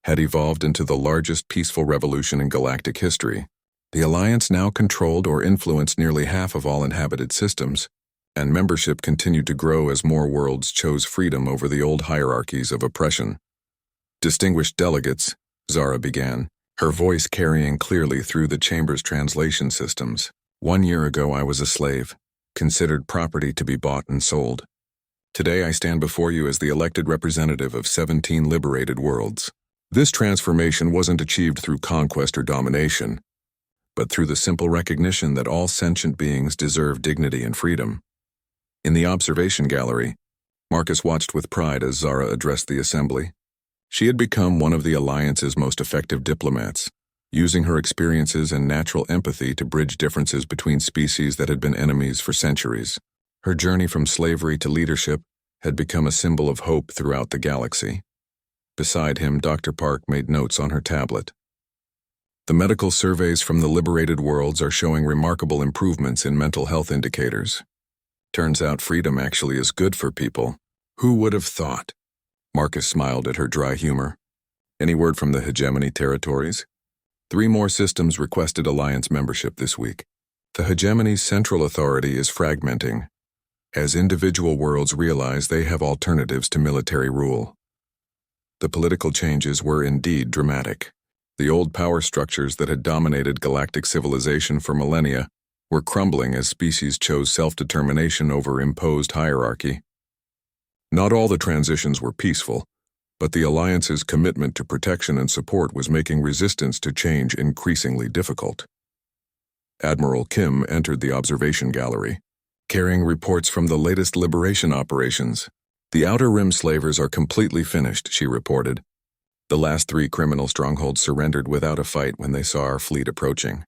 had evolved into the largest peaceful revolution in galactic history. The Alliance now controlled or influenced nearly half of all inhabited systems, and membership continued to grow as more worlds chose freedom over the old hierarchies of oppression. "Distinguished delegates," Zara began, her voice carrying clearly through the chamber's translation systems. "1 year ago I was a slave, considered property to be bought and sold. Today I stand before you as the elected representative of 17 liberated worlds. This transformation wasn't achieved through conquest or domination, but through the simple recognition that all sentient beings deserve dignity and freedom." In the observation gallery, Marcus watched with pride as Zara addressed the assembly. She had become one of the Alliance's most effective diplomats, using her experiences and natural empathy to bridge differences between species that had been enemies for centuries. Her journey from slavery to leadership had become a symbol of hope throughout the galaxy. Beside him, Dr. Park made notes on her tablet. "The medical surveys from the liberated worlds are showing remarkable improvements in mental health indicators. Turns out freedom actually is good for people. Who would have thought?" Marcus smiled at her dry humor. "Any word from the hegemony territories?" 3 more systems requested Alliance membership this week. The hegemony's central authority is fragmenting, as individual worlds realize they have alternatives to military rule. The political changes were indeed dramatic. The old power structures that had dominated galactic civilization for millennia were crumbling as species chose self-determination over imposed hierarchy. Not all the transitions were peaceful, but the Alliance's commitment to protection and support was making resistance to change increasingly difficult. Admiral Kim entered the observation gallery, carrying reports from the latest liberation operations. "The Outer Rim slavers are completely finished," she reported. "The last 3 criminal strongholds surrendered without a fight when they saw our fleet approaching.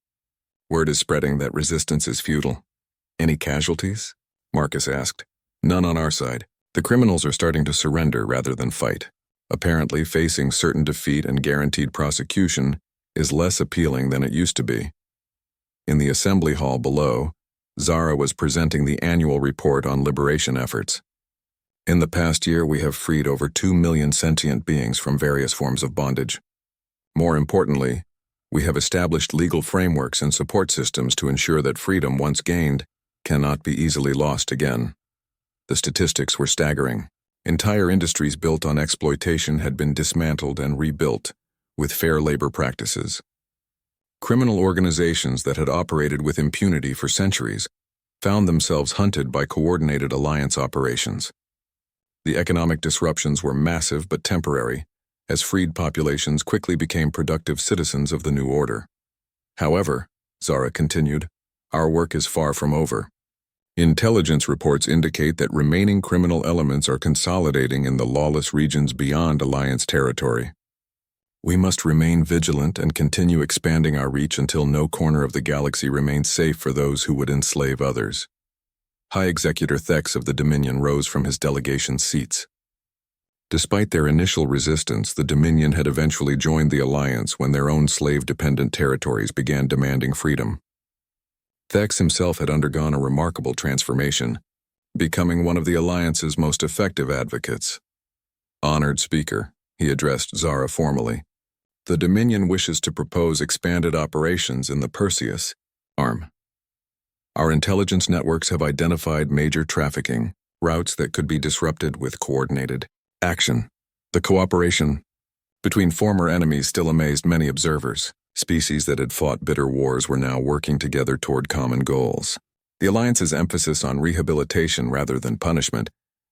Word is spreading that resistance is futile." "Any casualties?" Marcus asked. "None on our side. The criminals are starting to surrender rather than fight. Apparently, facing certain defeat and guaranteed prosecution is less appealing than it used to be." In the assembly hall below, Zara was presenting the annual report on liberation efforts. "In the past year, we have freed over 2 million sentient beings from various forms of bondage. More importantly, we have established legal frameworks and support systems to ensure that freedom once gained cannot be easily lost again." The statistics were staggering. Entire industries built on exploitation had been dismantled and rebuilt with fair labor practices. Criminal organizations that had operated with impunity for centuries found themselves hunted by coordinated Alliance operations. The economic disruptions were massive but temporary, as freed populations quickly became productive citizens of the new order. "However," Zara continued, "our work is far from over. Intelligence reports indicate that remaining criminal elements are consolidating in the lawless regions beyond Alliance territory. We must remain vigilant and continue expanding our reach until no corner of the galaxy remains safe for those who would enslave others. High Executor Thex of the Dominion rose from his delegation's seats. Despite their initial resistance, the Dominion had eventually joined the Alliance when their own slave-dependent territories began demanding freedom. Thex himself had undergone a remarkable transformation, becoming one of the Alliance's most effective advocates. Honored Speaker, he addressed Zara formally. The Dominion wishes to propose expanded operations in the Perseus arm. Our intelligence networks have identified major trafficking routes that could be disrupted with coordinated action. The cooperation between former enemies still amazed many observers. Species that had fought bitter wars were now working together toward common goals. The Alliance's emphasis on rehabilitation rather than punishment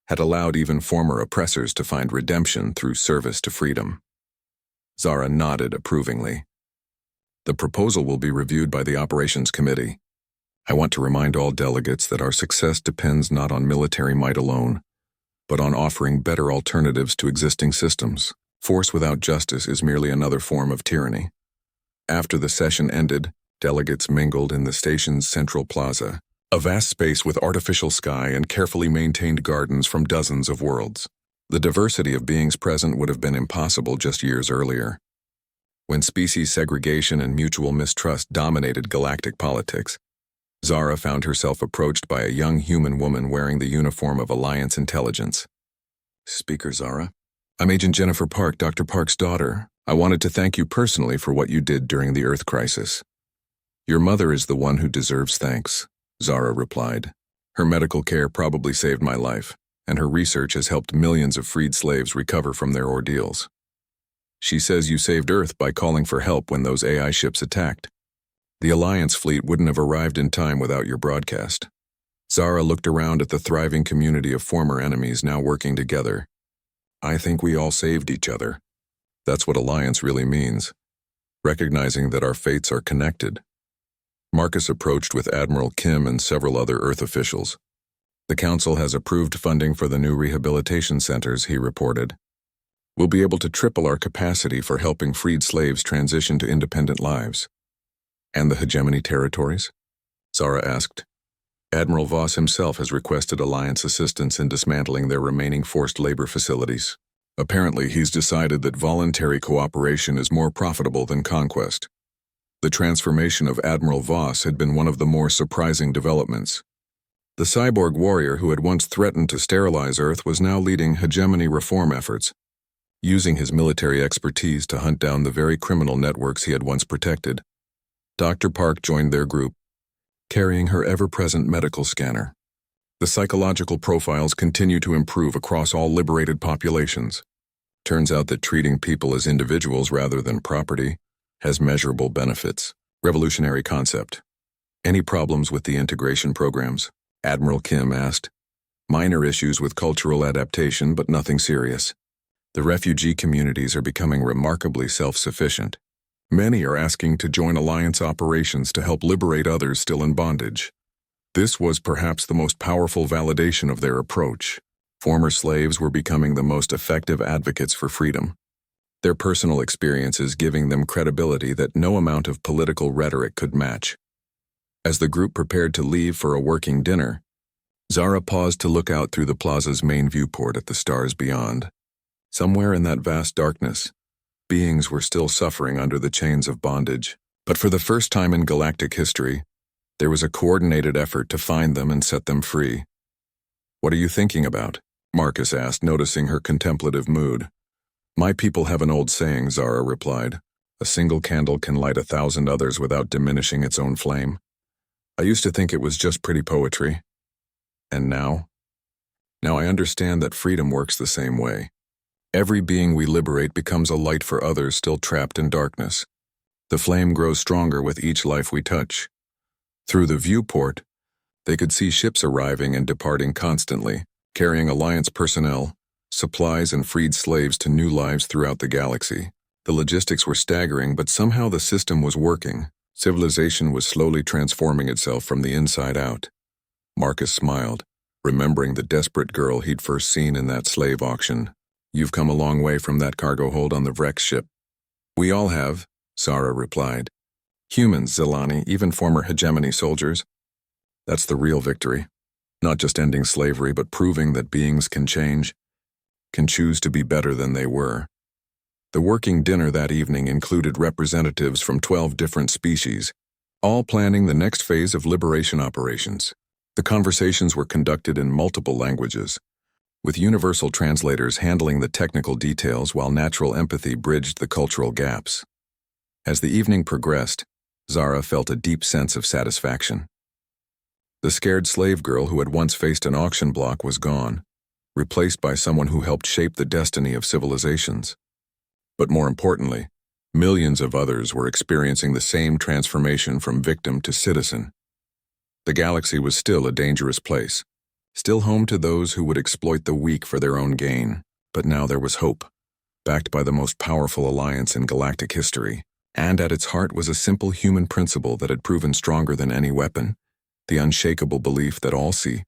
had allowed even former oppressors to find redemption through service to freedom. Zara nodded approvingly. The proposal will be reviewed by the Operations Committee. I want to remind all delegates that our success depends not on military might alone, but on offering better alternatives to existing systems. Force without justice is merely another form of tyranny. After the session ended, delegates mingled in the station's central plaza, a vast space with artificial sky and carefully maintained gardens from dozens of worlds. The diversity of beings present would have been impossible just years earlier. When species segregation and mutual mistrust dominated galactic politics, Zara found herself approached by a young human woman wearing the uniform of Alliance intelligence. Speaker Zara, I'm Agent Jennifer Park, Dr. Park's daughter. I wanted to thank you personally for what you did during the Earth crisis. Your mother is the one who deserves thanks, Zara replied. Her medical care probably saved my life, and her research has helped millions of freed slaves recover from their ordeals. She says you saved Earth by calling for help when those AI ships attacked. The Alliance fleet wouldn't have arrived in time without your broadcast. Zara looked around at the thriving community of former enemies now working together. I think we all saved each other. That's what Alliance really means, recognizing that our fates are connected. Marcus approached with Admiral Kim and several other Earth officials. The Council has approved funding for the new rehabilitation centers, he reported. We'll be able to triple our capacity for helping freed slaves transition to independent lives. And the hegemony territories? Zara asked. Admiral Voss himself has requested Alliance assistance in dismantling their remaining forced labor facilities. Apparently, he's decided that voluntary cooperation is more profitable than conquest. The transformation of Admiral Voss had been one of the more surprising developments. The cyborg warrior who had once threatened to sterilize Earth was now leading hegemony reform efforts, using his military expertise to hunt down the very criminal networks he had once protected. Dr. Park joined their group, carrying her ever-present medical scanner. The psychological profiles continue to improve across all liberated populations. Turns out that treating people as individuals rather than property has measurable benefits. Revolutionary concept. Any problems with the integration programs? Admiral Kim asked. Minor issues with cultural adaptation, but nothing serious. The refugee communities are becoming remarkably self-sufficient. Many are asking to join Alliance operations to help liberate others still in bondage. This was perhaps the most powerful validation of their approach. Former slaves were becoming the most effective advocates for freedom, their personal experiences giving them credibility that no amount of political rhetoric could match. As the group prepared to leave for a working dinner, Zara paused to look out through the plaza's main viewport at the stars beyond. Somewhere in that vast darkness, beings were still suffering under the chains of bondage. But for the first time in galactic history, there was a coordinated effort to find them and set them free. What are you thinking about? Marcus asked, noticing her contemplative mood. My people have an old saying, Zara replied. A single candle can light 1,000 others without diminishing its own flame. I used to think it was just pretty poetry. And now? Now I understand that freedom works the same way. Every being we liberate becomes a light for others still trapped in darkness. The flame grows stronger with each life we touch. Through the viewport, they could see ships arriving and departing constantly, carrying Alliance personnel, supplies, and freed slaves to new lives throughout the galaxy. The logistics were staggering, but somehow the system was working. Civilization was slowly transforming itself from the inside out. Marcus smiled, remembering the desperate girl he'd first seen in that slave auction. You've come a long way from that cargo hold on the Vrex ship. We all have, Zara replied. Humans, Zilani, even former hegemony soldiers. That's the real victory. Not just ending slavery, but proving that beings can change, can choose to be better than they were. The working dinner that evening included representatives from 12 different species, all planning the next phase of liberation operations. The conversations were conducted in multiple languages, with universal translators handling the technical details while natural empathy bridged the cultural gaps. As the evening progressed, Zara felt a deep sense of satisfaction. The scared slave girl who had once faced an auction block was gone, replaced by someone who helped shape the destiny of civilizations. But more importantly, millions of others were experiencing the same transformation from victim to citizen. The galaxy was still a dangerous place, still home to those who would exploit the weak for their own gain. But now there was hope, backed by the most powerful alliance in galactic history. And at its heart was a simple human principle that had proven stronger than any weapon, the unshakable belief that all see